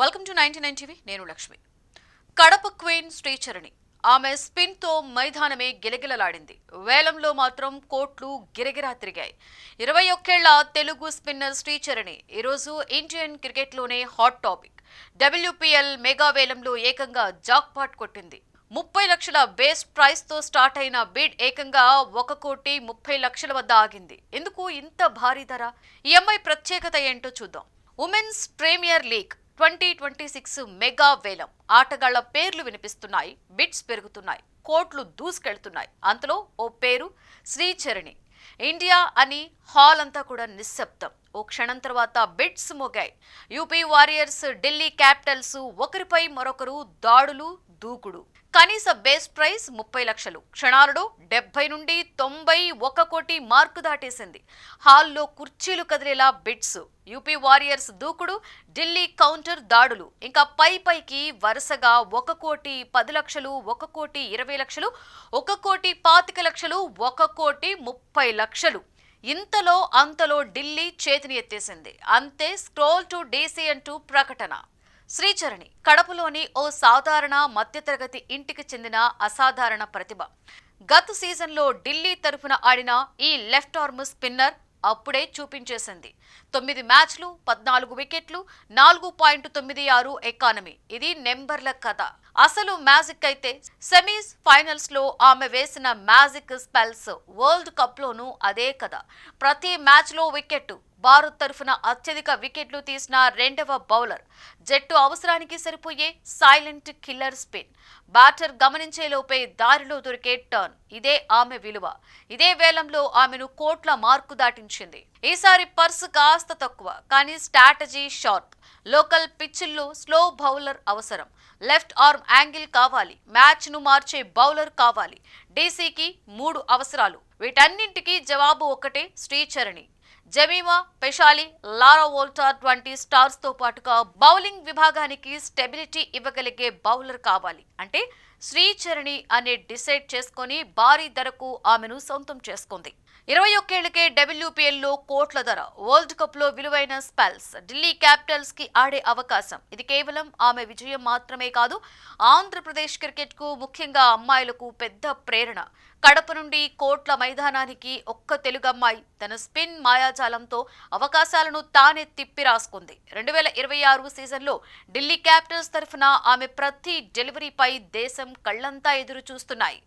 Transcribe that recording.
Welcome to 99 TV. నేను Lakshmi. Kadapa queen Sricharani ఆమె spin తో మైదానమే గిలగిలలాడింది. వేలంలో మాత్రం కోట్లు గిరగిరా తిరిగాయి. 21 ఏళ్ల తెలుగు స్పిన్నర్ శ్రీచరణి ఈరోజు ఇండియన్ క్రికెట్లోనే హాట్ టాపిక్. WPL మెగా వేలంలో ఏకంగా జాక్పాట్ కొట్టింది. 30 లక్షల బేస్ ప్రైస్ తో స్టార్ట్ అయిన బిడ్ ఏకంగా 1,30,00,000 వద్ద ఆగింది. ఎందుకు ఇంత భారీ ధర? ఈ అమ్మాయి ప్రత్యేకత ఏంటో చూద్దాం. ఉమెన్స్ ప్రీమియర్ లీగ్ 2026 మెగా వేలం. ఆటగాళ్ల పేర్లు వినిపిస్తున్నాయి, బిడ్స్ పెరుగుతున్నాయి, కోట్లు దూసుకెళ్తున్నాయి. అంతలో ఓ పేరు శ్రీచరణి. ఇండియా అని హాల్ అంతా కూడా నిశ్శబ్దం. ఓ క్షణం తర్వాత బిడ్స్ మోగాయి. యూపీ వారియర్స్, ఢిల్లీ క్యాపిటల్స్ ఒకరిపై మరొకరు దాడులు, దూకుడు. కనీస బేస్ ప్రైస్ 30 లక్షలు. క్షణాలలో 70 నుండి 91 కోటి మార్కు దాటేసింది. హాల్లో కుర్చీలు కదిలేలా బిడ్స్. యూపీ వారియర్స్ దూకుడు, ఢిల్లీ కౌంటర్ దాడులు. ఇంకా పైకి వరుసగా 1,10,00,000, 1,20,00,000, 1,25,00,000, 1,30,00,000. ఇంతలో అంతలో ఢిల్లీ చేతిని ఎత్తేసింది. అంతే, స్క్రోల్ టు డీసీ అంటూ ప్రకటన. శ్రీచరణి కడపలోని ఓ సాధారణ మధ్యతరగతి ఇంటికి చెందిన అసాధారణ ప్రతిభ. గత సీజన్లో ఢిల్లీ తరఫున ఆడిన ఈ లెఫ్ట్ ఆర్మ్ స్పిన్నర్ అప్పుడే చూపించేసింది. 9 మ్యాచ్లు, 14 వికెట్లు, 4.96 ఎకానమీ. ఇది నెంబర్ల కథ. అసలు మ్యాజిక్ అయితే సెమీస్, ఫైనల్స్ లో ఆమె వేసిన మ్యాజిక్ స్పెల్స్. వరల్డ్ కప్ లోనూ అదే కథ. ప్రతి మ్యాచ్ లో వికెట్. భారత్ తరఫున అత్యధిక వికెట్లు తీసిన రెండవ బౌలర్. జట్టు అవసరానికి సరిపోయే సైలెంట్ కిల్లర్ స్పిన్. బ్యాటర్ గమనించే లోపే దారిలో దొరికే టర్న్. ఇదే ఆమె విలువ. ఇదే వేలంలో ఆమెను కోట్ల మార్కు దాటించింది. ఈసారి పర్సు కాస్త తక్కువ, కానీ స్ట్రాటజీ షార్ప్. లోకల్ పిచ్ల్లో స్లో బౌలర్ అవసరం. లెఫ్ట్ ఆర్మ్ యాంగిల్ కావాలి. మ్యాచ్ ను మార్చే బౌలర్ కావాలి. డీసీకి 3 అవసరాలు. వీటన్నింటికీ జవాబు ఒకటే, శ్రీచరణి. జమీమా, పెషాలి, లారా వోల్టా వంటి స్టార్స్ తో పాటుగా బౌలింగ్ విభాగానికి స్టెబిలిటీ ఇవ్వగలిగే బౌలర్ కావాలి. అంటే శ్రీచరణి అనే డిసైడ్ చేసుకుని భారీ ధరకు ఆమెను సొంతం చేసుకుంది. 21 ఏళ్లకే WPL లో కోట్ల ధర. వరల్డ్ కప్ లో విలువైన స్పెల్స్. ఢిల్లీ క్యాపిటల్స్ కి ఆడే అవకాశం. ఇది కేవలం ఆమె విజయం మాత్రమే కాదు, ఆంధ్రప్రదేశ్ క్రికెట్ కు, ముఖ్యంగా అమ్మాయిలకు పెద్ద ప్రేరణ. కడప నుండి కోట్ల మైదానానికి ఒక్క తెలుగమ్మాయి తన స్పిన్ మాయాజాలంతో అవకాశాలను తానే తిప్పి రాసుకుంది. 2026 సీజన్లో ఢిల్లీ క్యాపిటల్స్ తరఫున ఆమె ప్రతి డెలివరీపై దేశం కళ్లంతా ఎదురు చూస్తున్నాయి.